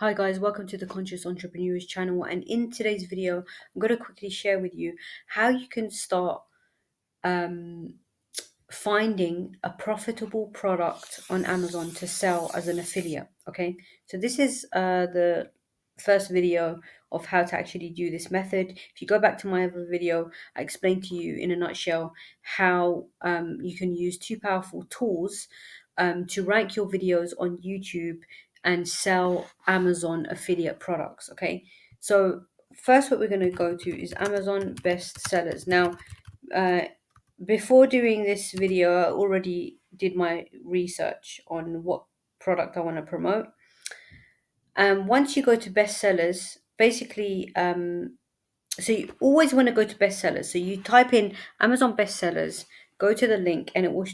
Hi guys, welcome to the Conscious Entrepreneurs channel, and in today's video I'm going to quickly share with you how you can start finding a profitable product on Amazon to sell as an affiliate. Okay, so this is the first video of how to actually do this method. If you go back to my other video, I explained to you in a nutshell how you can use two powerful tools to rank your videos on YouTube and sell Amazon affiliate products. Okay, so first what we're going to go to is Amazon bestsellers. Now before doing this video, I already did my research on what product I want to promote. Once you go to bestsellers, basically, so you always want to go to bestsellers. So you type in Amazon bestsellers, go to the link, and it will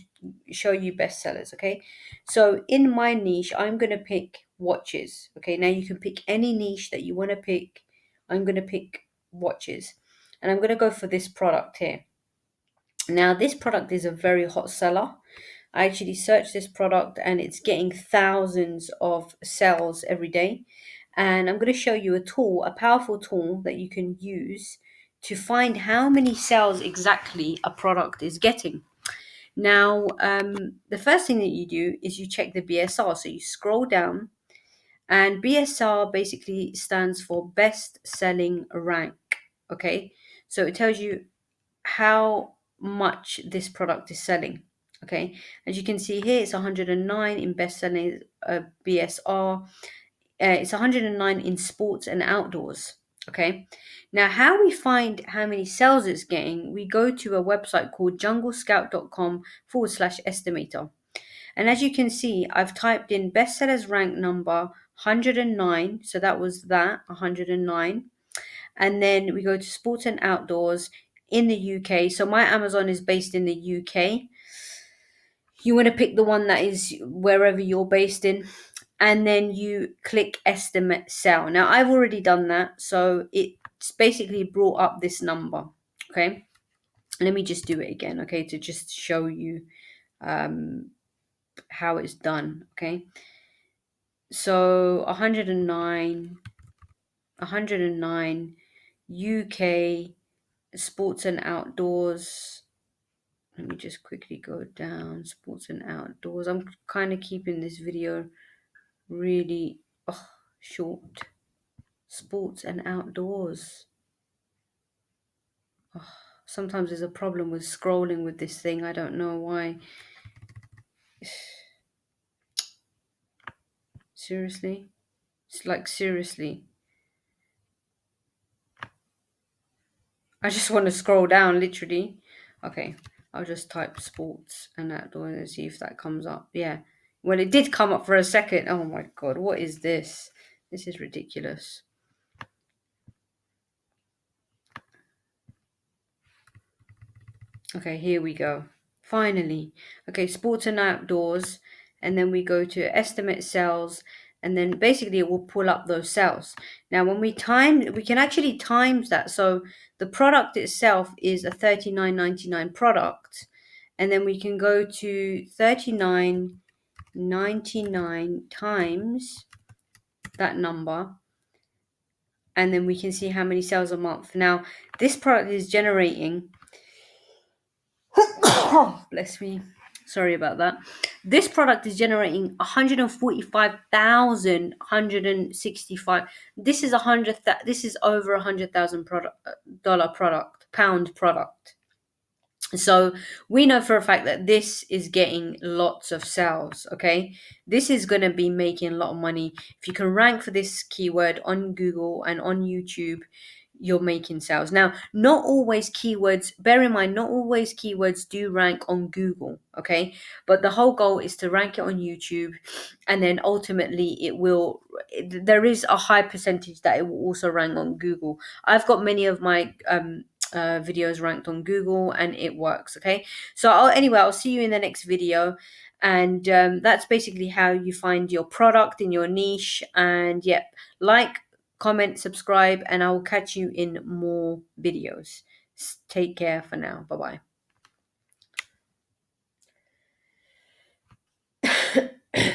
show you bestsellers. Okay. So in my niche, I'm going to pick watches. Okay. Now you can pick any niche that you want to pick. I'm going to pick watches, and I'm going to go for this product here. Now, this product is a very hot seller. I actually searched this product and it's getting thousands of sales every day. And I'm going to show you a tool, a powerful tool that you can use to find how many sales exactly a product is getting. Now, the first thing that you do is you check the BSR. So you scroll down, and BSR basically stands for best selling rank. Okay, so it tells you how much this product is selling. Okay, as you can see here, it's 109 in best selling BSR. It's 109 in sports and outdoors. Okay, now how we find how many sales it's getting, we go to a website called junglescout.com/estimator. And as you can see, I've typed in bestsellers rank number 109. So that was that 109. And then we go to sports and outdoors in the UK. So my Amazon is based in the UK. You want to pick the one that is wherever you're based in. And then you click estimate sell. Now I've already done that. So it's basically brought up this number. Okay. Let me just do it again. Okay. To just show you how it's done. Okay. So 109 UK sports and outdoors. Let me just quickly go down sports and outdoors. I'm kind of keeping this video really short. Sports and outdoors. Sometimes there's a problem with scrolling with this thing. I don't know why. Seriously? It's like seriously. I just want to scroll down literally. Okay, I'll just type sports and outdoors and see if that comes up. Yeah. Well, it did come up for a second. Oh my god, what is this? This is ridiculous. Okay, here we go. Finally. Okay, sports and outdoors. And then we go to estimate sales. And then basically it will pull up those sales. Now, when we can actually times that. So the product itself is a $39.99 product. And then we can go to $39.99 times that number. And then we can see how many sales a month. Now, this product is generating... Oh, bless me. Sorry about that. This product is generating 145,165. This is this is over $100,000 pound product. So we know for a fact that this is getting lots of sales. Okay, this is going to be making a lot of money. If you can rank for this keyword on Google and on YouTube, you're making sales. Now, not always keywords, bear in mind, not always keywords do rank on Google. Okay, but the whole goal is to rank it on YouTube, and then ultimately there is a high percentage that it will also rank on Google. I've got many of my videos ranked on Google, and it works. Okay, so I'll see you in the next video. And that's basically how you find your product in your niche. And yep, like, comment, subscribe, and I will catch you in more videos. Take care for now. Bye bye.